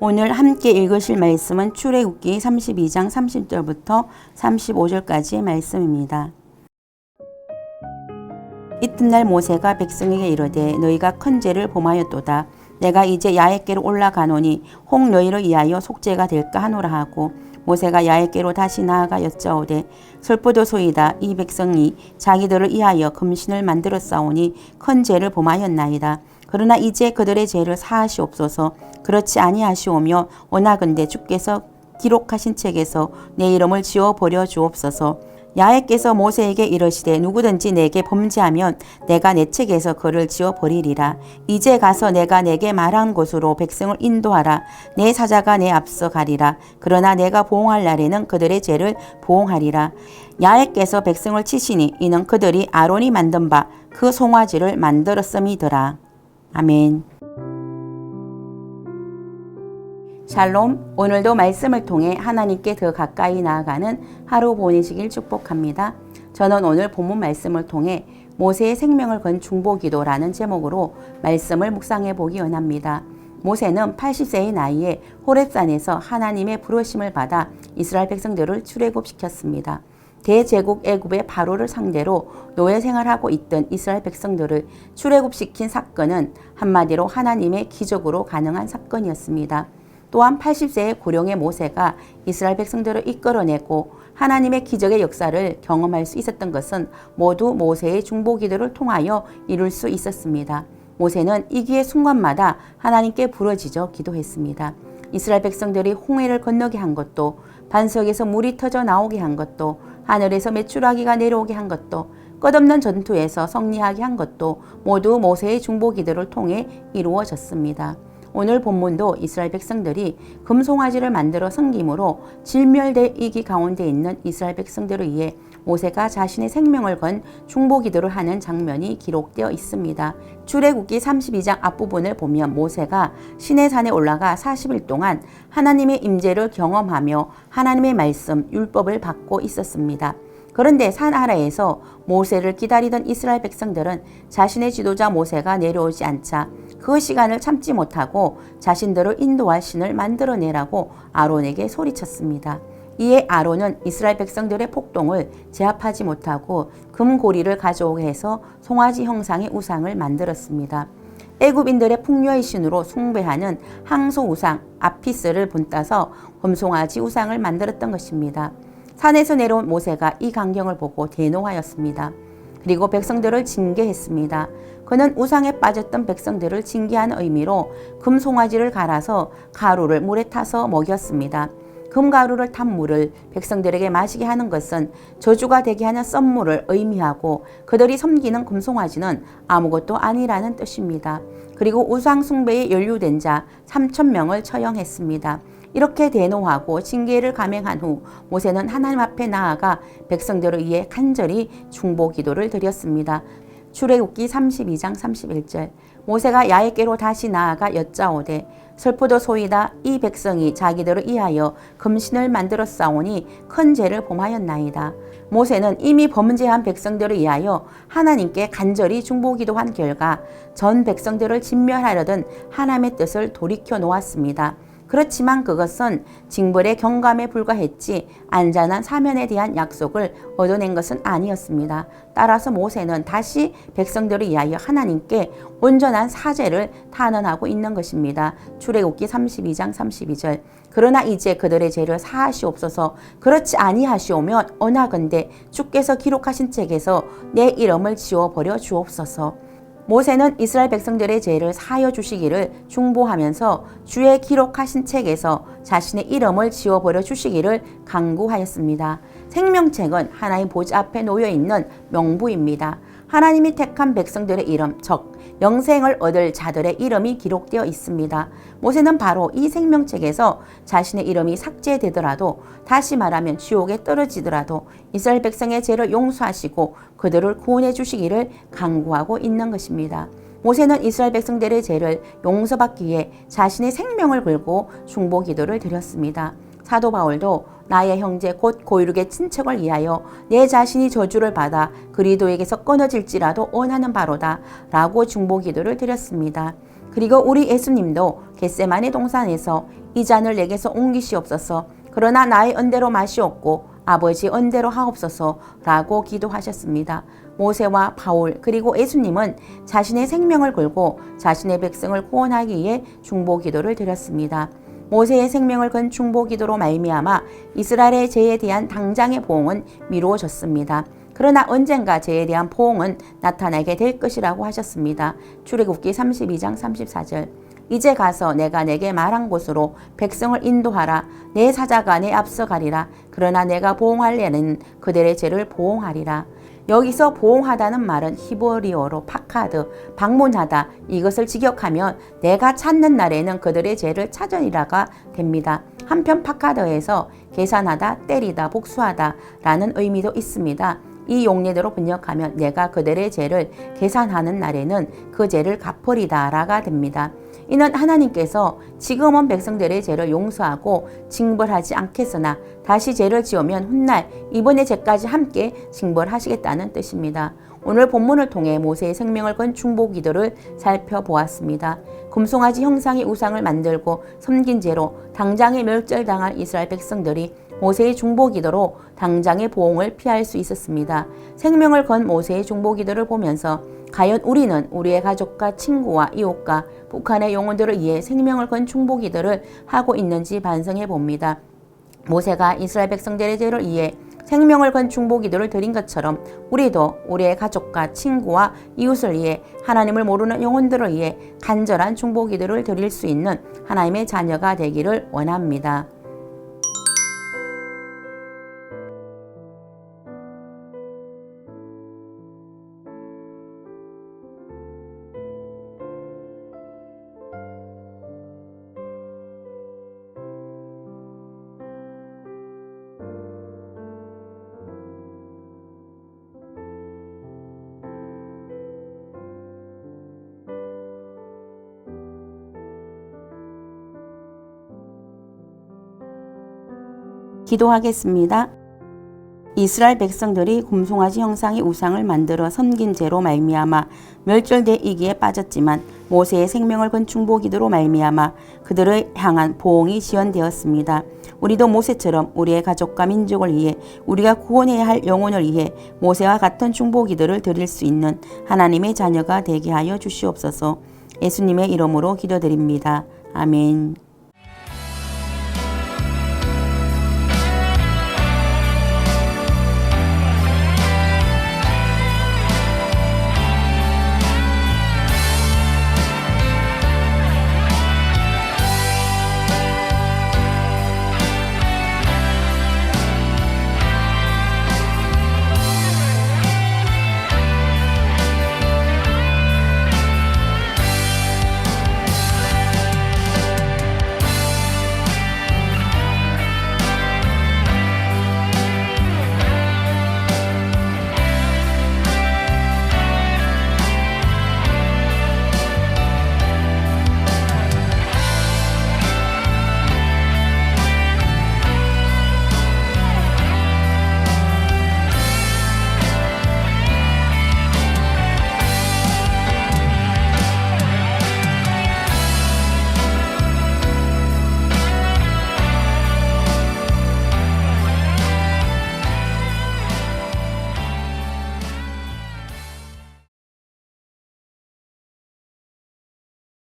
오늘 함께 읽으실 말씀은 출애굽기 32장 30절부터 35절까지의 말씀입니다. 이튿날 모세가 백성에게 이르되 너희가 큰 죄를 범하였도다. 내가 이제 야훼께로 올라가노니 혹 너희를 위하여 속죄가 될까 하노라 하고 모세가 야훼께로 다시 나아가 여짜오되 슬프도소이다. 이 백성이 자기들을 위하여 금신을 만들어 싸우니 큰 죄를 범하였나이다. 그러나 이제 그들의 죄를 사하시옵소서. 그렇지 아니하시오며 원하건대 주께서 기록하신 책에서 내 이름을 지워버려 주옵소서. 야훼께서 모세에게 이르시되 누구든지 내게 범죄하면 내가 내 책에서 그를 지워버리리라. 이제 가서 내가 내게 말한 곳으로 백성을 인도하라. 내 사자가 내 앞서 가리라. 그러나 내가 보응할 날에는 그들의 죄를 보응하리라. 야훼께서 백성을 치시니 이는 그들이 아론이 만든 바 그 송아지를 만들었음이더라. 아멘. 샬롬, 오늘도 말씀을 통해 하나님께 더 가까이 나아가는 하루 보내시길 축복합니다. 저는 오늘 본문 말씀을 통해 모세의 생명을 건 중보기도라는 제목으로 말씀을 묵상해 보기 원합니다. 모세는 80세의 나이에 호렙산에서 하나님의 부르심을 받아 이스라엘 백성들을 출애굽시켰습니다. 대제국 애굽의 바로를 상대로 노예 생활하고 있던 이스라엘 백성들을 출애굽시킨 사건은 한마디로 하나님의 기적으로 가능한 사건이었습니다. 또한 80세의 고령의 모세가 이스라엘 백성들을 이끌어내고 하나님의 기적의 역사를 경험할 수 있었던 것은 모두 모세의 중보기도를 통하여 이룰 수 있었습니다. 모세는 이기의 순간마다 하나님께 부르짖어 기도했습니다. 이스라엘 백성들이 홍해를 건너게 한 것도, 반석에서 물이 터져 나오게 한 것도, 하늘에서 메추라기가 내려오게 한 것도, 끝없는 전투에서 승리하게 한 것도 모두 모세의 중보기도를 통해 이루어졌습니다. 오늘 본문도 이스라엘 백성들이 금송아지를 만들어 섬김으로 진멸될 위기 가운데 있는 이스라엘 백성들을 위해 모세가 자신의 생명을 건 중보기도를 하는 장면이 기록되어 있습니다. 출애굽기 32장 앞부분을 보면 모세가 시내산에 올라가 40일 동안 하나님의 임재를 경험하며 하나님의 말씀, 율법을 받고 있었습니다. 그런데 산 아래에서 모세를 기다리던 이스라엘 백성들은 자신의 지도자 모세가 내려오지 않자 그 시간을 참지 못하고 자신들을 인도할 신을 만들어내라고 아론에게 소리쳤습니다. 이에 아론은 이스라엘 백성들의 폭동을 제압하지 못하고 금고리를 가져오게 해서 송아지 형상의 우상을 만들었습니다. 애굽인들의 풍요의 신으로 숭배하는 항소 우상 아피스를 본따서 금송아지 우상을 만들었던 것입니다. 산에서 내려온 모세가 이 광경을 보고 대노하였습니다. 그리고 백성들을 징계했습니다. 그는 우상에 빠졌던 백성들을 징계하는 의미로 금송아지를 갈아서 가루를 물에 타서 먹였습니다. 금가루를 탄 물을 백성들에게 마시게 하는 것은 저주가 되게 하는 썸물을 의미하고 그들이 섬기는 금송아지는 아무것도 아니라는 뜻입니다. 그리고 우상 숭배에 연루된 자 3,000명을 처형했습니다. 이렇게 대노하고 징계를 감행한 후 모세는 하나님 앞에 나아가 백성들을 위해 간절히 중보기도를 드렸습니다. 출애굽기 32장 31절 모세가 야훼께로 다시 나아가 여짜오되 슬프도소이다. 이 백성이 자기들을 위하여 금신을 만들어 싸우니 큰 죄를 범하였나이다. 모세는 이미 범죄한 백성들을 위하여 하나님께 간절히 중보기도한 결과 전 백성들을 진멸하려던 하나님의 뜻을 돌이켜 놓았습니다. 그렇지만 그것은 징벌의 경감에 불과했지 안전한 사면에 대한 약속을 얻어낸 것은 아니었습니다. 따라서 모세는 다시 백성들을 위하여 하나님께 온전한 사죄를 탄원하고 있는 것입니다. 출애굽기 32장 32절 그러나 이제 그들의 죄를 사하시옵소서. 그렇지 아니하시오면 원하건대 주께서 기록하신 책에서 내 이름을 지워버려 주옵소서. 모세는 이스라엘 백성들의 죄를 사하여 주시기를 중보하면서 주의 기록하신 책에서 자신의 이름을 지워버려 주시기를 간구하였습니다. 생명책은 하나님 보좌 앞에 놓여있는 명부입니다. 하나님이 택한 백성들의 이름, 즉 영생을 얻을 자들의 이름이 기록되어 있습니다. 모세는 바로 이 생명책에서 자신의 이름이 삭제되더라도, 다시 말하면 지옥에 떨어지더라도 이스라엘 백성의 죄를 용서하시고 그들을 구원해 주시기를 간구하고 있는 것입니다. 모세는 이스라엘 백성들의 죄를 용서받기 위해 자신의 생명을 걸고 중보기도를 드렸습니다. 사도 바울도 나의 형제 곧 고유룩의 친척을 위하여 내 자신이 저주를 받아 그리스도에게서 끊어질지라도 원하는 바로다 라고 중보기도를 드렸습니다. 그리고 우리 예수님도 겟세마네 동산에서 이 잔을 내게서 옮기시옵소서. 그러나 나의恩대로 마시옵고 아버지恩대로 하옵소서라고 기도하셨습니다. 모세와 바울 그리고 예수님은 자신의 생명을 걸고 자신의 백성을 구원하기 위해 중보기도를 드렸습니다. 모세의 생명을 건 중보기도로 말미암아 이스라엘의 죄에 대한 당장의 보응은 미루어졌습니다. 그러나 언젠가 죄에 대한 보응은 나타나게 될 것이라고 하셨습니다. 출애굽기 32장 34절. 이제 가서 내가 내게 말한 곳으로 백성을 인도하라. 내 사자가 내 앞서 가리라. 그러나 내가 보응할래는 그들의 죄를 보응하리라. 여기서 보응하다는 말은 히브리어로 파카드, 방문하다, 이것을 직역하면 내가 찾는 날에는 그들의 죄를 찾으리라가 됩니다. 한편 파카드에서 계산하다, 때리다, 복수하다 라는 의미도 있습니다. 이 용례대로 번역하면 내가 그들의 죄를 계산하는 날에는 그 죄를 갚으리다 라가 됩니다. 이는 하나님께서 지금은 백성들의 죄를 용서하고 징벌하지 않겠으나 다시 죄를 지으면 훗날 이번의 죄까지 함께 징벌하시겠다는 뜻입니다. 오늘 본문을 통해 모세의 생명을 건 중보기도를 살펴보았습니다. 금송아지 형상의 우상을 만들고 섬긴 죄로 당장에 멸절당할 이스라엘 백성들이 모세의 중보기도로 당장의 보응을 피할 수 있었습니다. 생명을 건 모세의 중보기도를 보면서 과연 우리는 우리의 가족과 친구와 이웃과 북한의 영혼들을 위해 생명을 건 중보기도를 하고 있는지 반성해 봅니다. 모세가 이스라엘 백성들의 죄를 위해 생명을 건 중보기도를 드린 것처럼 우리도 우리의 가족과 친구와 이웃을 위해 하나님을 모르는 영혼들을 위해 간절한 중보기도를 드릴 수 있는 하나님의 자녀가 되기를 원합니다. 기도하겠습니다. 이스라엘 백성들이 금송아지 형상의 우상을 만들어 섬긴 죄로 말미암아 멸절되기에 빠졌지만 모세의 생명을 건 중보기도로 말미암아 그들을 향한 보응이 지연되었습니다. 우리도 모세처럼 우리의 가족과 민족을 위해 우리가 구원해야 할 영혼을 위해 모세와 같은 중보기도를 드릴 수 있는 하나님의 자녀가 되게 하여 주시옵소서. 예수님의 이름으로 기도드립니다. 아멘.